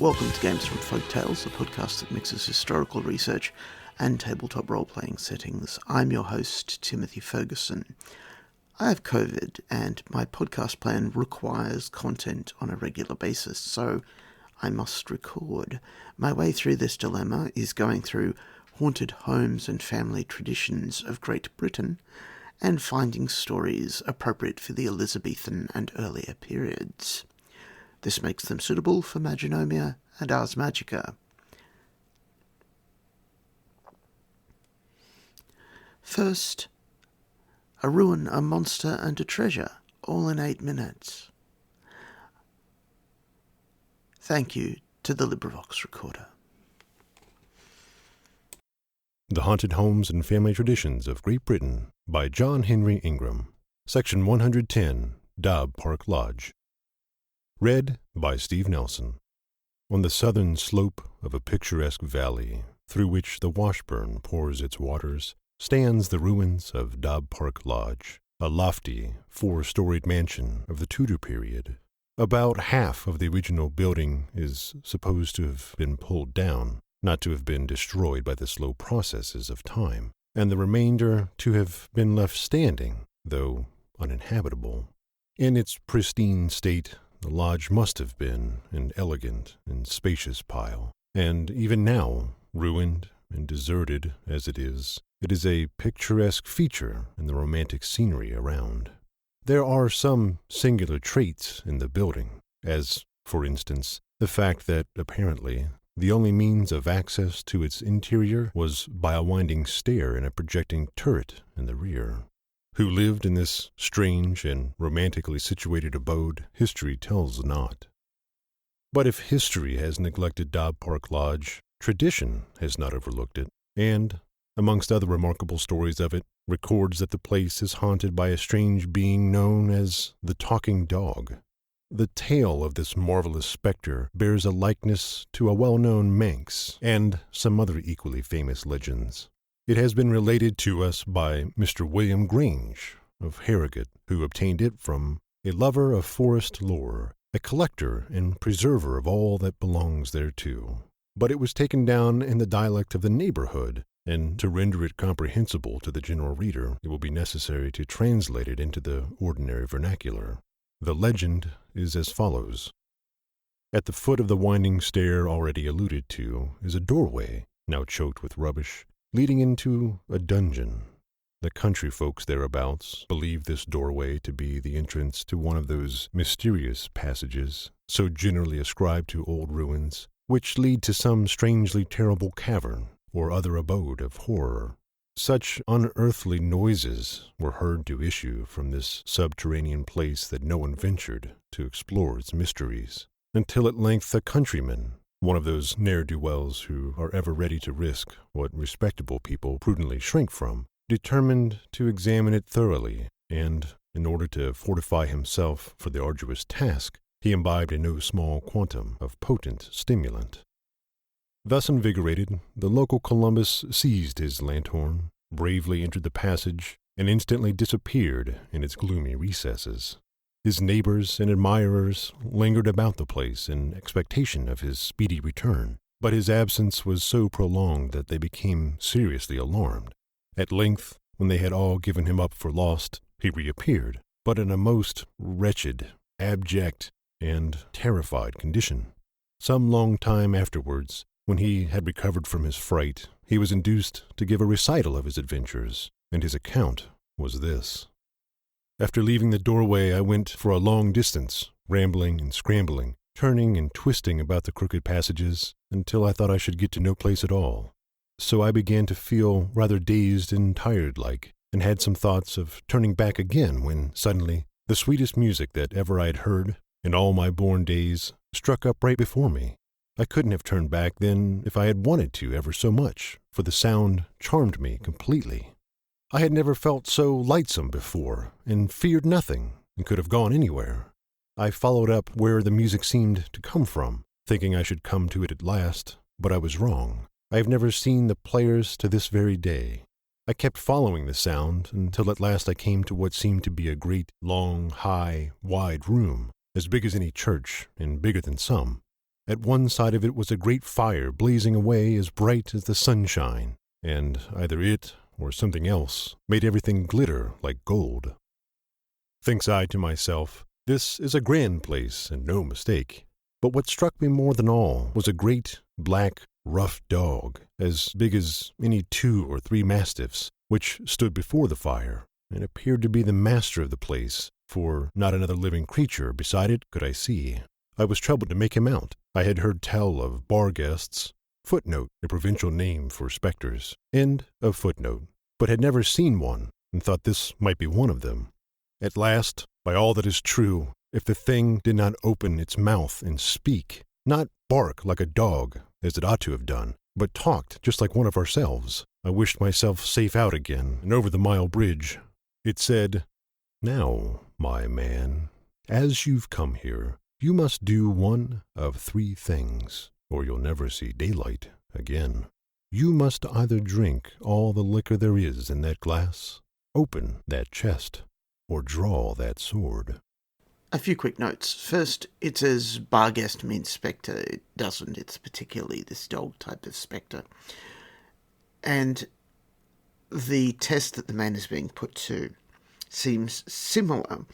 Welcome to Games from Folktales, the podcast that mixes historical research and tabletop role-playing settings. I'm your host, Timothy Ferguson. I have COVID, and my podcast plan requires content on a regular basis, so I must record. My way through this dilemma is going through haunted homes and family traditions of Great Britain, and finding stories appropriate for the Elizabethan and earlier periods. This makes them suitable for Magonomia and Ars Magica. First, a ruin, a monster, and a treasure, all in 8 minutes. Thank you to the LibriVox recorder. The Haunted Homes and Family Traditions of Great Britain by John Henry Ingram. Section 110, Dobb Park Lodge. Read by Steve Nelson. On the southern slope of a picturesque valley through which the Washburn pours its waters stands the ruins of Dobb Park Lodge, a lofty, 4-storied mansion of the Tudor period. About half of the original building is supposed to have been pulled down, not to have been destroyed by the slow processes of time, and the remainder to have been left standing, though uninhabitable. In its pristine state, the lodge must have been an elegant and spacious pile, and even now, ruined and deserted as it is a picturesque feature in the romantic scenery around. There are some singular traits in the building, as, for instance, the fact that, apparently, the only means of access to its interior was by a winding stair in a projecting turret in the rear. Who lived in this strange and romantically situated abode, history tells not. But if history has neglected Dobb Park Lodge, tradition has not overlooked it, and, amongst other remarkable stories of it, records that the place is haunted by a strange being known as the Talking Dog. The tale of this marvelous spectre bears a likeness to a well-known Manx and some other equally famous legends. It has been related to us by Mr. William Grange of Harrogate, who obtained it from a lover of forest lore, a collector and preserver of all that belongs thereto. But it was taken down in the dialect of the neighborhood, and to render it comprehensible to the general reader, it will be necessary to translate it into the ordinary vernacular. The legend is as follows. At the foot of the winding stair already alluded to is a doorway, now choked with rubbish, leading into a dungeon. The country folks thereabouts believe this doorway to be the entrance to one of those mysterious passages, so generally ascribed to old ruins, which lead to some strangely terrible cavern or other abode of horror. Such unearthly noises were heard to issue from this subterranean place that no one ventured to explore its mysteries, until at length a countryman, one of those ne'er-do-wells who are ever ready to risk what respectable people prudently shrink from, determined to examine it thoroughly, and, in order to fortify himself for the arduous task, he imbibed a no small quantum of potent stimulant. Thus invigorated, the local Columbus seized his lanthorn, bravely entered the passage, and instantly disappeared in its gloomy recesses. His neighbors and admirers lingered about the place in expectation of his speedy return, but his absence was so prolonged that they became seriously alarmed. At length, when they had all given him up for lost, he reappeared, but in a most wretched, abject, and terrified condition. Some long time afterwards, when he had recovered from his fright, he was induced to give a recital of his adventures, and his account was this. After leaving the doorway, I went for a long distance, rambling and scrambling, turning and twisting about the crooked passages, until I thought I should get to no place at all. So I began to feel rather dazed and tired-like, and had some thoughts of turning back again when, suddenly, the sweetest music that ever I had heard, in all my born days, struck up right before me. I couldn't have turned back then if I had wanted to ever so much, for the sound charmed me completely. I had never felt so lightsome before, and feared nothing, and could have gone anywhere. I followed up where the music seemed to come from, thinking I should come to it at last, but I was wrong. I have never seen the players to this very day. I kept following the sound until at last I came to what seemed to be a great, long, high, wide room, as big as any church and bigger than some. At one side of it was a great fire blazing away as bright as the sunshine, and either it or something else made everything glitter like gold. Thinks I to myself, this is a grand place and no mistake. But what struck me more than all was a great, black, rough dog, as big as any 2 or 3 mastiffs, which stood before the fire, and appeared to be the master of the place, for not another living creature beside it could I see. I was troubled to make him out. I had heard tell of bar guests, footnote, a provincial name for spectres, end of footnote, but had never seen one, and thought this might be one of them. At last, by all that is true, if the thing did not open its mouth and speak, not bark like a dog, as it ought to have done, but talked just like one of ourselves, I wished myself safe out again and over the mile bridge. It said, "Now, my man, as you've come here, you must do one of 3 things, or you'll never see daylight again. You must either drink all the liquor there is in that glass, open that chest, or draw that sword." A few quick notes. First, it says Barghest means spectre. It doesn't. It's particularly this dog type of spectre. And the test that the man is being put to seems similar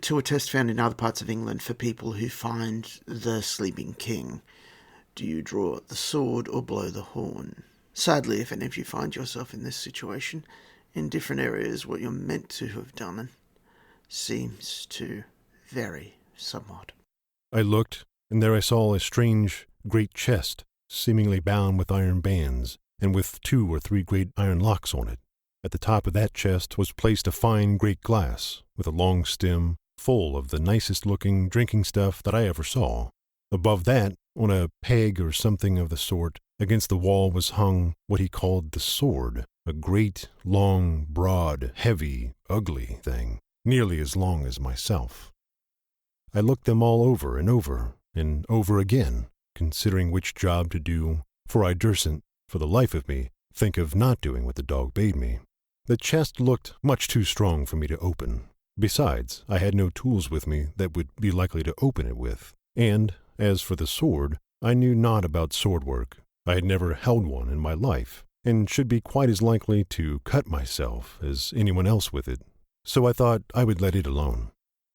to a test found in other parts of England for people who find the sleeping king. Do you draw the sword or blow the horn? Sadly, if any of you find yourself in this situation, in different areas, what you're meant to have done seems to vary somewhat. I looked, and there I saw a strange, great chest, seemingly bound with iron bands, and with 2 or 3 great iron locks on it. At the top of that chest was placed a fine great glass, with a long stem, full of the nicest-looking drinking stuff that I ever saw. Above that, on a peg or something of the sort, against the wall was hung what he called the sword, a great, long, broad, heavy, ugly thing, nearly as long as myself. I looked them all over and over again, considering which job to do, for I durstn't, for the life of me, think of not doing what the dog bade me. The chest looked much too strong for me to open. Besides, I had no tools with me that would be likely to open it with, and, as for the sword, I knew naught about sword work. I had never held one in my life, and should be quite as likely to cut myself as anyone else with it. So I thought I would let it alone.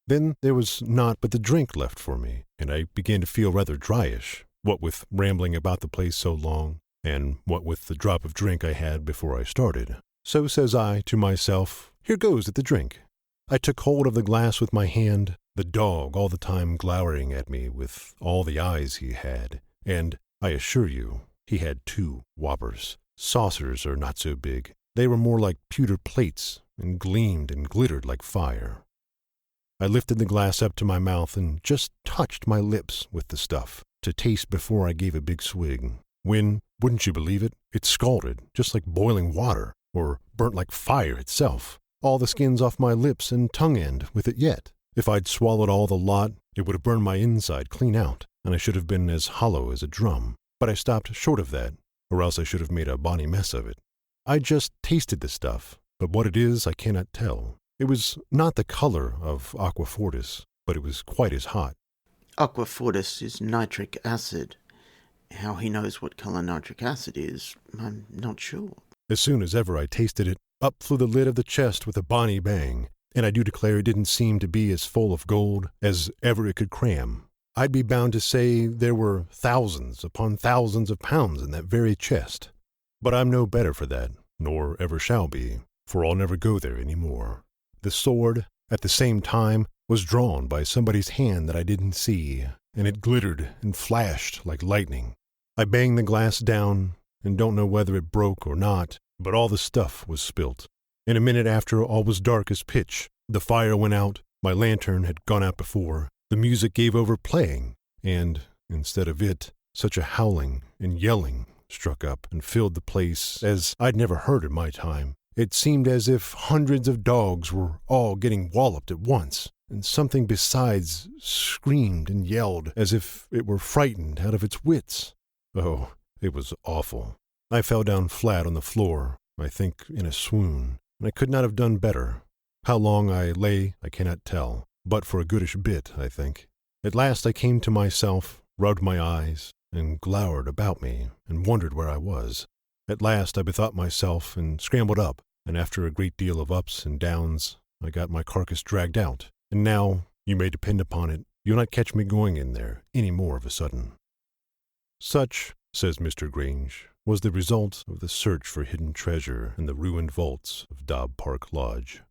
Then there was naught but the drink left for me, and I began to feel rather dryish, what with rambling about the place so long, and what with the drop of drink I had before I started. So says I to myself, here goes at the drink. I took hold of the glass with my hand, the dog all the time glowering at me with all the eyes he had, and, I assure you, he had 2 whoppers. Saucers are not so big. They were more like pewter plates, and gleamed and glittered like fire. I lifted the glass up to my mouth and just touched my lips with the stuff to taste before I gave a big swig, when, wouldn't you believe it, it scalded, just like boiling water, or burnt like fire itself. All the skins off my lips and tongue end with it yet. If I'd swallowed all the lot, it would have burned my inside clean out, and I should have been as hollow as a drum. But I stopped short of that, or else I should have made a bonny mess of it. I just tasted the stuff, but what it is I cannot tell. It was not the color of aqua fortis, but it was quite as hot. Aqua fortis is nitric acid. How he knows what color nitric acid is, I'm not sure. As soon as ever I tasted it, up flew the lid of the chest with a bonny bang, and I do declare it didn't seem to be as full of gold as ever it could cram. I'd be bound to say there were thousands upon thousands of pounds in that very chest. But I'm no better for that, nor ever shall be, for I'll never go there any more. The sword, at the same time, was drawn by somebody's hand that I didn't see, and it glittered and flashed like lightning. I banged the glass down, and don't know whether it broke or not, but all the stuff was spilt. In a minute after, all was dark as pitch. The fire went out, my lantern had gone out before, the music gave over playing, and, instead of it, such a howling and yelling struck up and filled the place as I'd never heard in my time. It seemed as if hundreds of dogs were all getting walloped at once, and something besides screamed and yelled as if it were frightened out of its wits. Oh, it was awful. I fell down flat on the floor, I think in a swoon, and I could not have done better. How long I lay I cannot tell, but for a goodish bit, I think. At last I came to myself, rubbed my eyes, and glowered about me, and wondered where I was. At last I bethought myself, and scrambled up, and after a great deal of ups and downs, I got my carcass dragged out, and now, you may depend upon it, you'll not catch me going in there any more of a sudden. Such, says Mr. Grange, was the result of the search for hidden treasure in the ruined vaults of Dobb Park Lodge.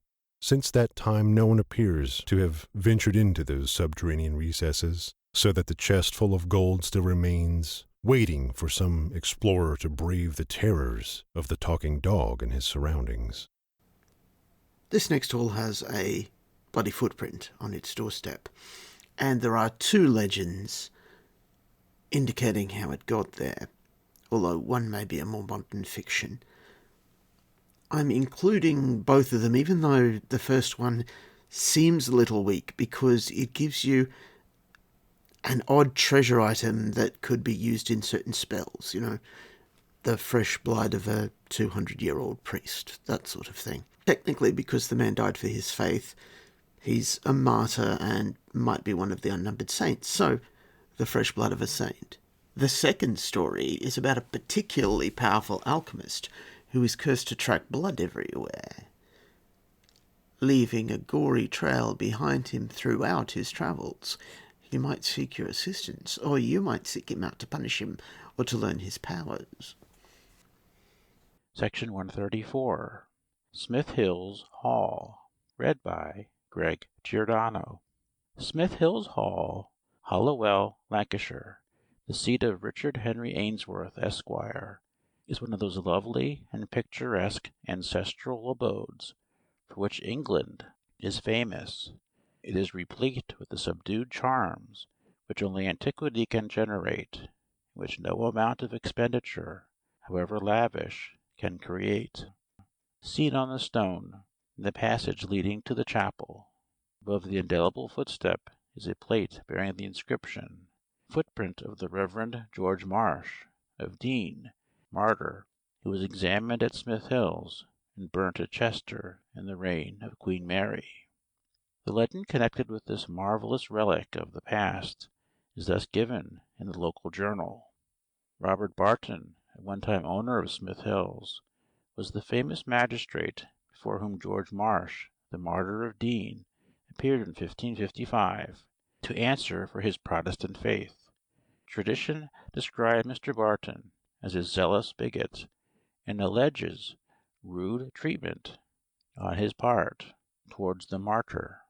Since that time no one appears to have ventured into those subterranean recesses, so that the chest full of gold still remains, waiting for some explorer to brave the terrors of the talking dog and his surroundings. This next hall has a bloody footprint on its doorstep, and there are two legends indicating how it got there, although one may be a more modern fiction. I'm including both of them, even though the first one seems a little weak, because it gives you an odd treasure item that could be used in certain spells, the fresh blood of a 200-year-old priest, that sort of thing. Technically, because the man died for his faith, he's a martyr and might be one of the unnumbered saints, so the fresh blood of a saint. The second story is about a particularly powerful alchemist who is cursed to track blood everywhere, leaving a gory trail behind him throughout his travels. He might seek your assistance, or you might seek him out to punish him or to learn his powers. Section 134, Smith Hills Hall, read by Greg Giordano. Smith Hills Hall, Hollowell, Lancashire, the seat of Richard Henry Ainsworth, Esquire, is one of those lovely and picturesque ancestral abodes for which England is famous. It is replete with the subdued charms which only antiquity can generate, which no amount of expenditure, however lavish, can create. Seen on the stone, in the passage leading to the chapel, above the indelible footstep is a plate bearing the inscription, "Footprint of the Reverend George Marsh, of Dean, martyr, who was examined at Smith Hills and burnt at Chester in the reign of Queen Mary." The legend connected with this marvelous relic of the past is thus given in the local journal. Robert Barton, at one time owner of Smith Hills, was the famous magistrate before whom George Marsh, the martyr of Dean, appeared in 1555 to answer for his Protestant faith. Tradition described Mr. Barton as a zealous bigot, and alleges rude treatment on his part towards the martyr.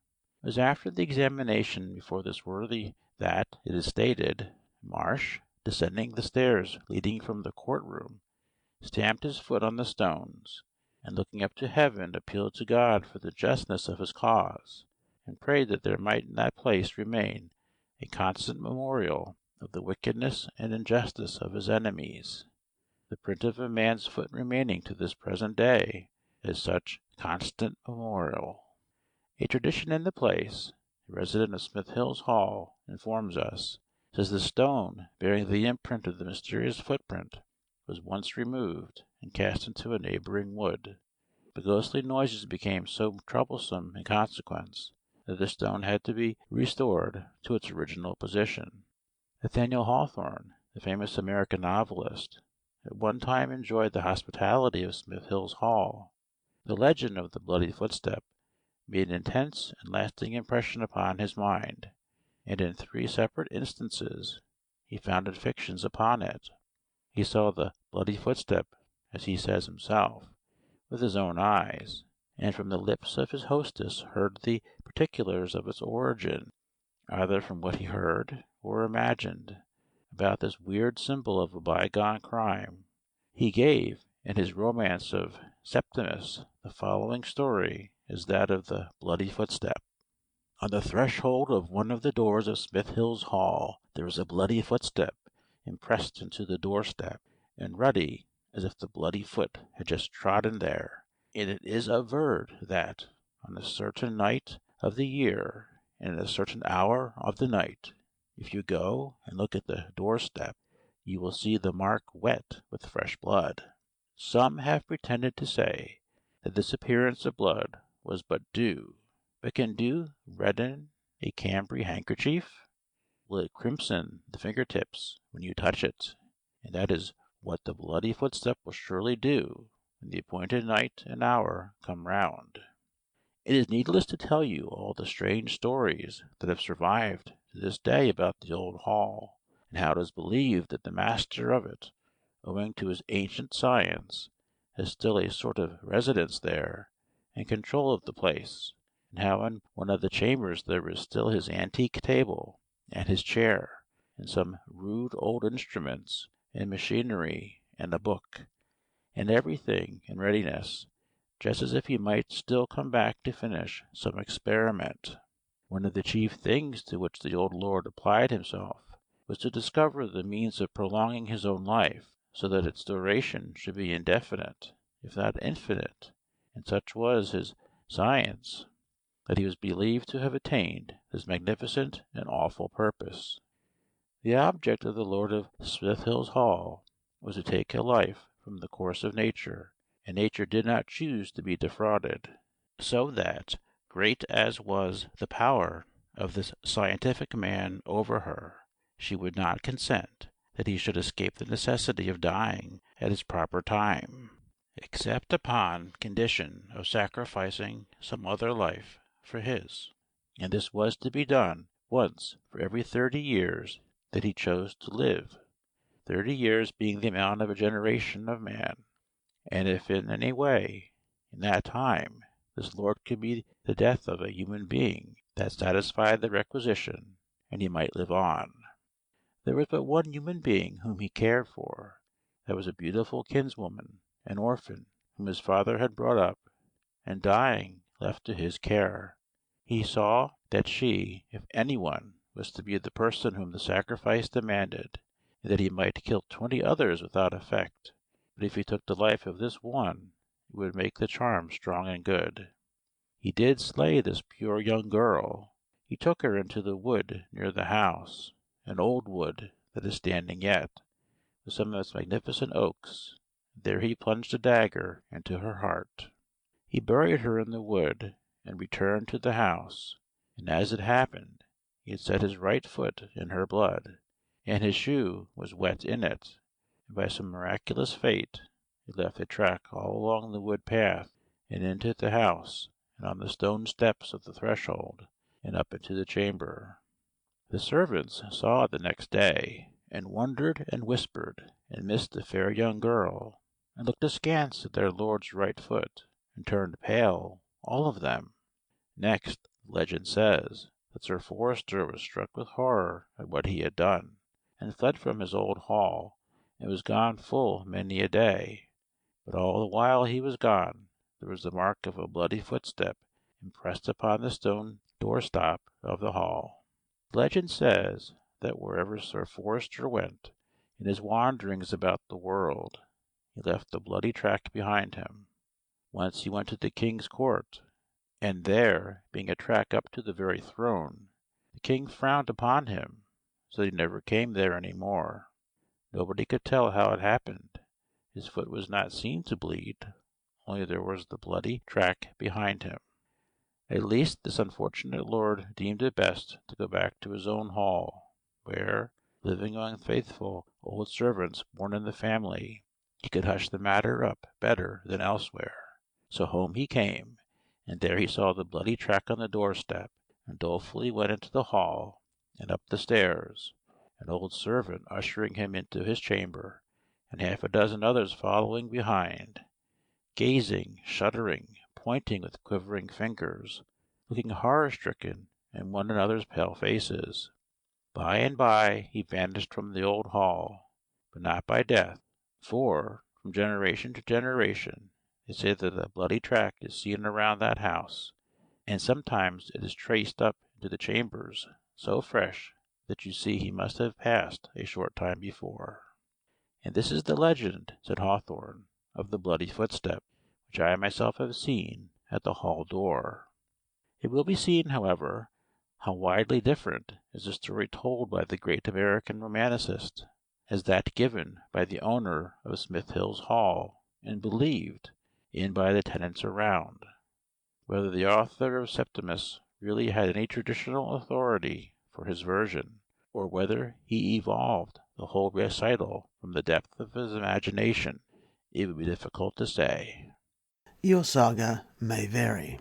It was after the examination before this worthy that, it is stated, Marsh, descending the stairs leading from the court-room, stamped his foot on the stones, and looking up to heaven appealed to God for the justness of his cause, and prayed that there might in that place remain a constant memorial of the wickedness and injustice of his enemies, the print of a man's foot remaining to this present day as such constant memorial. A tradition in the place, a resident of Smith Hills Hall informs us, says the stone bearing the imprint of the mysterious footprint was once removed and cast into a neighboring wood. The ghostly noises became so troublesome in consequence that the stone had to be restored to its original position. Nathaniel Hawthorne, the famous American novelist, at one time enjoyed the hospitality of Smith Hills Hall. The legend of the bloody footstep made an intense and lasting impression upon his mind, and in 3 separate instances he founded fictions upon it. He saw the bloody footstep, as he says himself, with his own eyes, and from the lips of his hostess heard the particulars of its origin, either from what he heard or imagined, about this weird symbol of a bygone crime. He gave, in his romance of Septimus, the following story is that of the bloody footstep. On the threshold of one of the doors of Smith Hills Hall there is a bloody footstep impressed into the doorstep, and ruddy as if the bloody foot had just trodden there. And it is averred that, on a certain night of the year, and at a certain hour of the night, if you go and look at the doorstep, you will see the mark wet with fresh blood. Some have pretended to say that this appearance of blood was but dew. But can dew redden a cambric handkerchief? will it crimson the fingertips when you touch it, and that is what the bloody footstep will surely do when the appointed night and hour come round. It is needless to tell you all the strange stories that have survived to this day about the old hall, and how it is believed that the master of it, owing to his ancient science, has still a sort of residence there, and control of the place, and how in one of the chambers there is still his antique table, and his chair, and some rude old instruments and machinery, and a book, and everything in readiness, just as if he might still come back to finish some experiment. One of the chief things to which the old lord applied himself was to discover the means of prolonging his own life, so that its duration should be indefinite, if not infinite, and such was his science, that he was believed to have attained this magnificent and awful purpose. The object of the Lord of Smith Hill's Hall was to take a life from the course of nature, and nature did not choose to be defrauded, so that, great as was the power of this scientific man over her, she would not consent that he should escape the necessity of dying at his proper time, except upon condition of sacrificing some other life for his. And this was to be done once for every 30 years that he chose to live, 30 years being the amount of a generation of man. And if in any way, in that time, this lord could be the death of a human being, that satisfied the requisition, and he might live on. There was but one human being whom he cared for. That was a beautiful kinswoman, an orphan, whom his father had brought up, and dying left to his care. He saw that she, if anyone, was to be the person whom the sacrifice demanded, and that he might kill 20 others without effect. But if he took the life of this one, it would make the charm strong and good. He did slay this pure young girl. He took her into the wood near the house, an old wood that is standing yet, with some of its magnificent oaks. There he plunged a dagger into her heart. He buried her in the wood, and returned to the house, and as it happened, he had set his right foot in her blood, and his shoe was wet in it, and by some miraculous fate it left a track all along the wood path, and into the house, and on the stone steps of the threshold, and up into the chamber. The servants saw it the next day, and wondered and whispered, and missed the fair young girl, and looked askance at their lord's right foot, and turned pale, all of them. Next, the legend says that Sir Forester was struck with horror at what he had done, and fled from his old hall, and was gone full many a day. But all the while he was gone, there was the mark of a bloody footstep impressed upon the stone doorstop of the hall. The legend says that wherever Sir Forester went, in his wanderings about the world, he left a bloody track behind him. Once he went to the king's court, and there, being a track up to the very throne, the king frowned upon him, so that he never came there any more. Nobody could tell how it happened. His foot was not seen to bleed, only there was the bloody track behind him. At least this unfortunate lord deemed it best to go back to his own hall, where, living among faithful old servants born in the family, he could hush the matter up better than elsewhere. So home he came, and there he saw the bloody track on the doorstep, and dolefully went into the hall, and up the stairs, an old servant ushering him into his chamber, and half a dozen others following behind, gazing, shuddering, pointing with quivering fingers, looking horror-stricken in one another's pale faces. By and by he vanished from the old hall, but not by death, for, from generation to generation, they say that a bloody track is seen around that house, and sometimes it is traced up into the chambers, so fresh that you see he must have passed a short time before. And this is the legend, said Hawthorne, of the bloody footstep, which I myself have seen at the hall door. It will be seen, however, how widely different is the story told by the great American romancist, as that given by the owner of Smith Hill's Hall, and believed in by the tenants around. Whether the author of Septimus really had any traditional authority for his version, or whether he evolved the whole recital from the depth of his imagination, it would be difficult to say. Your saga may vary.